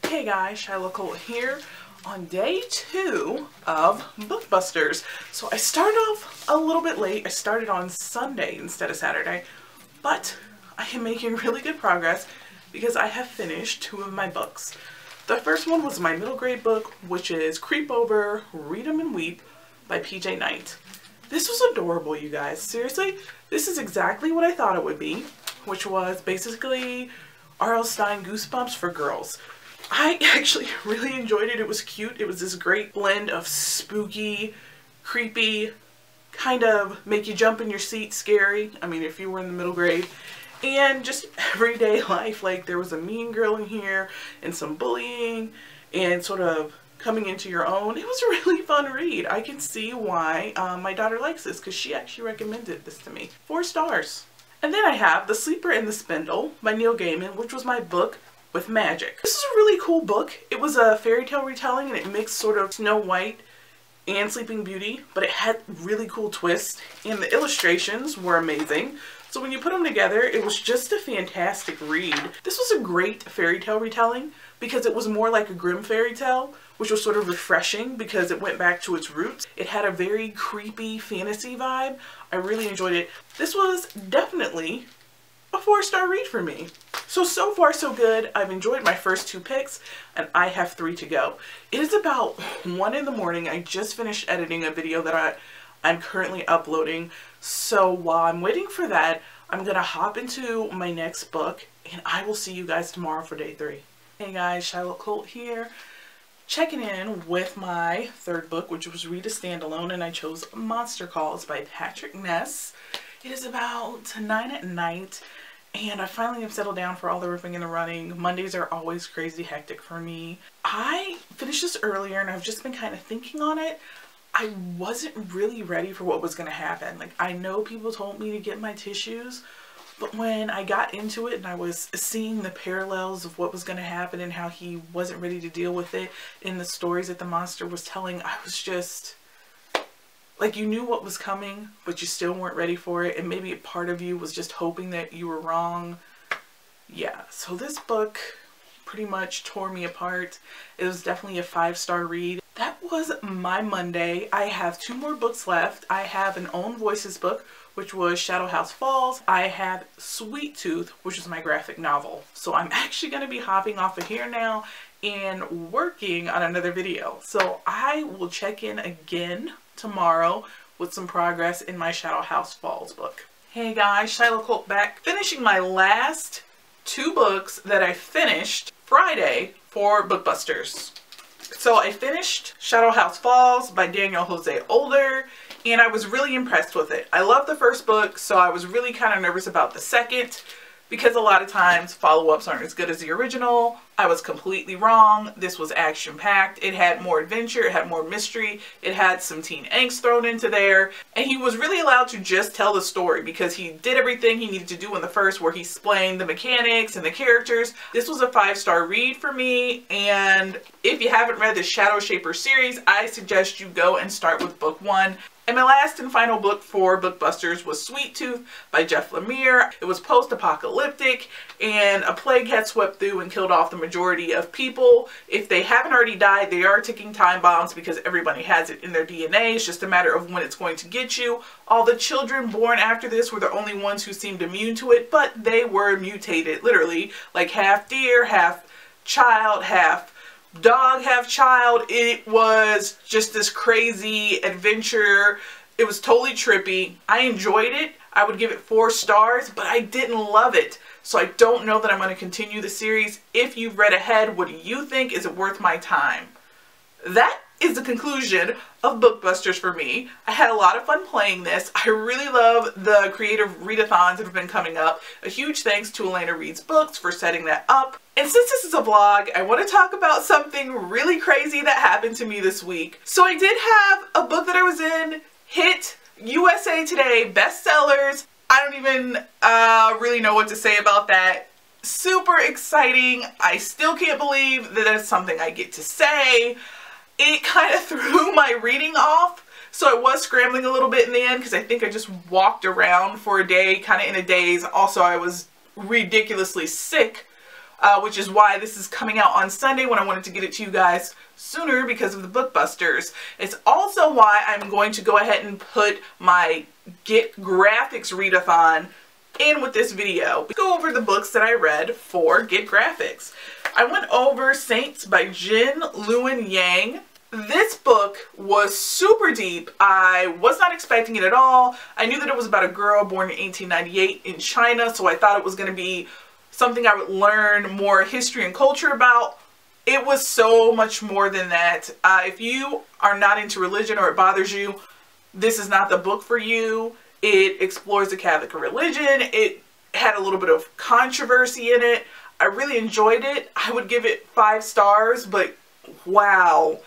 Hey guys, Shiloh Cole here on day 2 of Bookbusters. So I started off a little bit late. I started on Sunday instead of Saturday, but I am making really good progress because I have finished 2 of my books. The first one was my middle grade book, which is Creep Over, Read 'em and Weep by PJ Knight. This was adorable, you guys. Seriously, this is exactly what I thought it would be, which was basically R.L. Stine Goosebumps for girls. I actually really enjoyed it. It was cute. It was this great blend of spooky, creepy, kind of make you jump in your seat scary. I mean, if you were in the middle grade. And just everyday life. Like, there was a mean girl in here and some bullying and sort of coming into your own. It was a really fun read. I can see why my daughter likes this because she actually recommended this to me. 4 stars. And then I have The Sleeper and the Spindle by Neil Gaiman, which was my book with magic. This is a really cool book. It was a fairy tale retelling and it mixed sort of Snow White and Sleeping Beauty, but it had really cool twists and the illustrations were amazing. So when you put them together, it was just a fantastic read. This was a great fairy tale retelling because it was more like a grim fairy tale, which was sort of refreshing because it went back to its roots. It had a very creepy fantasy vibe. I really enjoyed it. This was definitely a 4-star read for me. So far so good. I've enjoyed my first 2 picks and I have 3 to go. It is about 1 in the morning. I just finished editing a video that I'm currently uploading. So while I'm waiting for that, I'm gonna hop into my next book and I will see you guys tomorrow for day 3. Hey guys, Shiloh Colt here. Checking in with my 3rd book, which was Read a Standalone, and I chose Monster Calls by Patrick Ness. It is about 9 at night and I finally have settled down for all the ripping and the running. Mondays are always crazy hectic for me. I finished this earlier and I've just been kind of thinking on it. I wasn't really ready for what was going to happen. Like, I know people told me to get my tissues, but when I got into it and I was seeing the parallels of what was going to happen and how he wasn't ready to deal with it in the stories that the monster was telling, I was just like, you knew what was coming, but you still weren't ready for it. And maybe a part of you was just hoping that you were wrong. Yeah, so this book pretty much tore me apart. It was definitely a 5-star read. That was my Monday. I have 2 more books left. I have an Own Voices book, which was Shadow House Falls. I have Sweet Tooth, which is my graphic novel. So I'm actually going to be hopping off of here now and working on another video. So I will check in again tomorrow with some progress in my Shadow House Falls book. Hey guys, Shiloh Colt back, finishing my last 2 books that I finished Friday for Bookbusters. So I finished Shadow House Falls by Daniel Jose Older, and I was really impressed with it. I loved the first book, so I was really kind of nervous about the second, because a lot of times follow-ups aren't as good as the original. I was completely wrong. This was action-packed. It had more adventure, it had more mystery, it had some teen angst thrown into there, and he was really allowed to just tell the story because he did everything he needed to do in the first, where he explained the mechanics and the characters. This was a 5-star read for me, and if you haven't read the Shadow Shaper series, I suggest you go and start with book 1. And my last and final book for Bookbusters was Sweet Tooth by Jeff Lemire. It was post-apocalyptic and a plague had swept through and killed off the majority of people. If they haven't already died, they are ticking time bombs because everybody has it in their DNA. It's just a matter of when it's going to get you. All the children born after this were the only ones who seemed immune to it, but they were mutated, literally, like half deer, half child, half dog, half child. It was just this crazy adventure. It was totally trippy. I enjoyed it. I would give it 4 stars, but I didn't love it. So I don't know that I'm going to continue the series. If you've read ahead, what do you think? Is it worth my time? That is the conclusion of Bookbusters for me. I had a lot of fun playing this. I really love the creative readathons that have been coming up. A huge thanks to Elena Reads Books for setting that up. And since this is a vlog, I want to talk about something really crazy that happened to me this week. So I did have a book that I was in hit USA Today bestsellers. I don't even really know what to say about that. Super exciting. I still can't believe that that's something I get to say. It kind of threw my reading off. So I was scrambling a little bit in the end because I think I just walked around for a day, kind of in a daze. Also, I was ridiculously sick which is why this is coming out on Sunday when I wanted to get it to you guys sooner because of the Bookbusters. It's also why I'm going to go ahead and put my Get Graphics readathon in with this video. Go over the books that I read for Get Graphics. I went over Saints by Jin Luen Yang. This book was super deep. I was not expecting it at all. I knew that it was about a girl born in 1898 in China, so I thought it was going to be something I would learn more history and culture about. It was so much more than that. If you are not into religion or it bothers you, this is not the book for you. It explores the Catholic religion. It had a little bit of controversy in it. I really enjoyed it. I would give it 5 stars, but wow.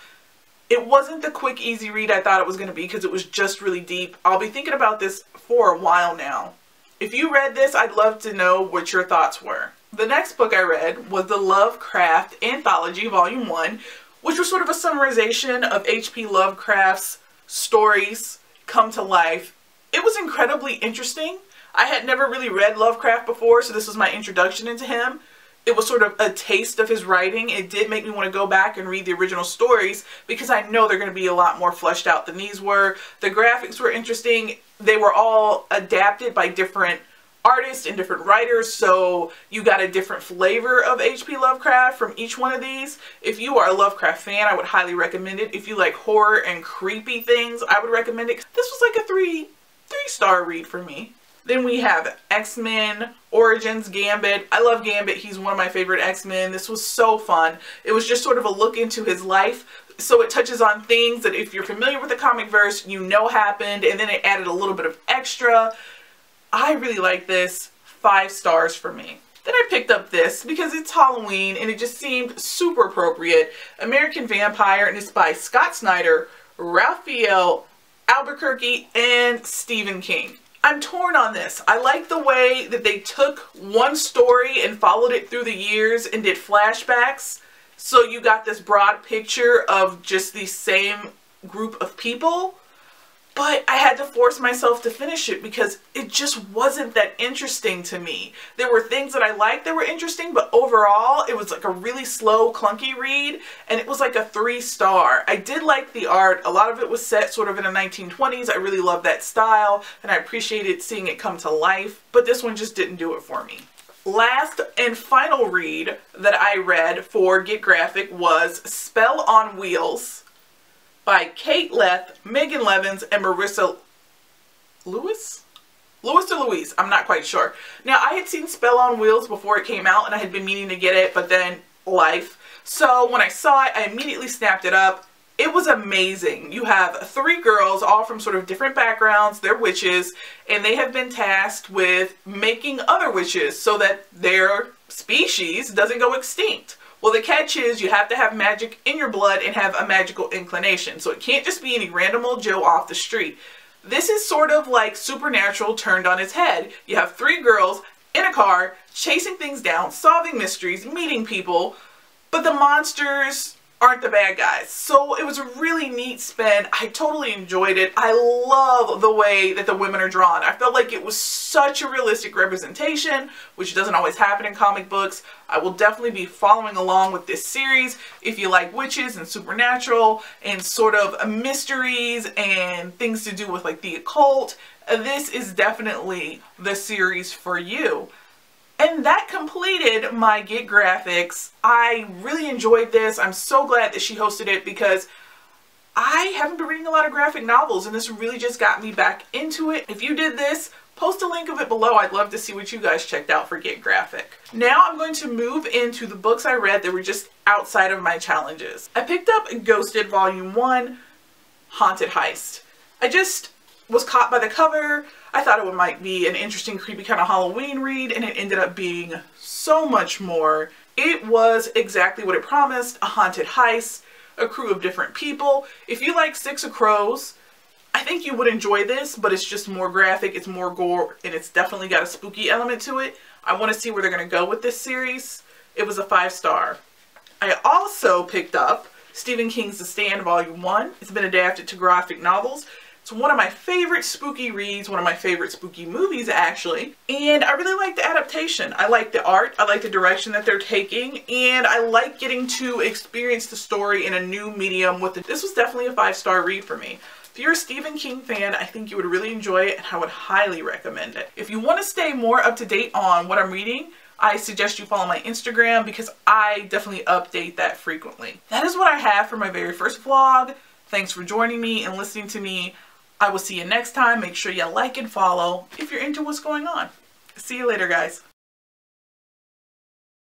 It wasn't the quick, easy read I thought it was going to be because it was just really deep. I'll be thinking about this for a while now. If you read this, I'd love to know what your thoughts were. The next book I read was the Lovecraft Anthology, Volume 1, which was sort of a summarization of H.P. Lovecraft's stories come to life. It was incredibly interesting. I had never really read Lovecraft before, so this was my introduction into him. It was sort of a taste of his writing. It did make me want to go back and read the original stories because I know they're going to be a lot more fleshed out than these were. The graphics were interesting. They were all adapted by different artists and different writers, so you got a different flavor of H.P. Lovecraft from each one of these. If you are a Lovecraft fan, I would highly recommend it. If you like horror and creepy things, I would recommend it. This was like a three-star read for me. Then we have X-Men Origins Gambit. I love Gambit. He's one of my favorite X-Men. This was so fun. It was just sort of a look into his life. So it touches on things that if you're familiar with the comic verse, you know happened, and then it added a little bit of extra. I really like this. 5 stars for me. Then I picked up this because it's Halloween and it just seemed super appropriate. American Vampire, and it's by Scott Snyder, Raphael Albuquerque, and Stephen King. I'm torn on this. I like the way that they took one story and followed it through the years and did flashbacks. So you got this broad picture of just the same group of people. But I had to force myself to finish it because it just wasn't that interesting to me. There were things that I liked that were interesting, but overall it was like a really slow, clunky read, and it was like a 3-star. I did like the art. A lot of it was set sort of in the 1920s. I really love that style, and I appreciated seeing it come to life, but this one just didn't do it for me. Last and final read that I read for Get Graphic was Spell on Wheels by Kate Leth, Megan Levins, and Marissa Lewis? Lewis or Louise? I'm not quite sure. Now, I had seen Spell on Wheels before it came out, and I had been meaning to get it, but then life. So when I saw it, I immediately snapped it up. It was amazing. You have 3 girls, all from sort of different backgrounds. They're witches, and they have been tasked with making other witches so that their species doesn't go extinct. Well, the catch is you have to have magic in your blood and have a magical inclination. So it can't just be any random old Joe off the street. This is sort of like Supernatural turned on its head. You have 3 girls in a car chasing things down, solving mysteries, meeting people, but the monsters aren't the bad guys. So it was a really neat spin. I totally enjoyed it. I love the way that the women are drawn. I felt like it was such a realistic representation, which doesn't always happen in comic books. I will definitely be following along with this series if you like witches and supernatural and sort of mysteries and things to do with like the occult. This is definitely the series for you. And that completed my Get Graphics. I really enjoyed this. I'm so glad that she hosted it because I haven't been reading a lot of graphic novels and this really just got me back into it. If you did this, post a link of it below. I'd love to see what you guys checked out for Get Graphic. Now I'm going to move into the books I read that were just outside of my challenges. I picked up Ghosted Volume 1, Haunted Heist. I just was caught by the cover. I thought it might be an interesting, creepy kind of Halloween read, and it ended up being so much more. It was exactly what it promised, a haunted heist, a crew of different people. If you like Six of Crows, I think you would enjoy this, but it's just more graphic, it's more gore, and it's definitely got a spooky element to it. I want to see where they're going to go with this series. It was a 5-star. I also picked up Stephen King's The Stand Volume 1. It's been adapted to graphic novels. It's one of my favorite spooky reads, one of my favorite spooky movies actually, and I really like the adaptation. I like the art, I like the direction that they're taking, and I like getting to experience the story in a new medium with it. This was definitely a 5-star read for me. If you're a Stephen King fan, I think you would really enjoy it and I would highly recommend it. If you want to stay more up to date on what I'm reading, I suggest you follow my Instagram because I definitely update that frequently. That is what I have for my very first vlog. Thanks for joining me and listening to me. I will see you next time. Make sure you like and follow if you're into what's going on. See you later, guys.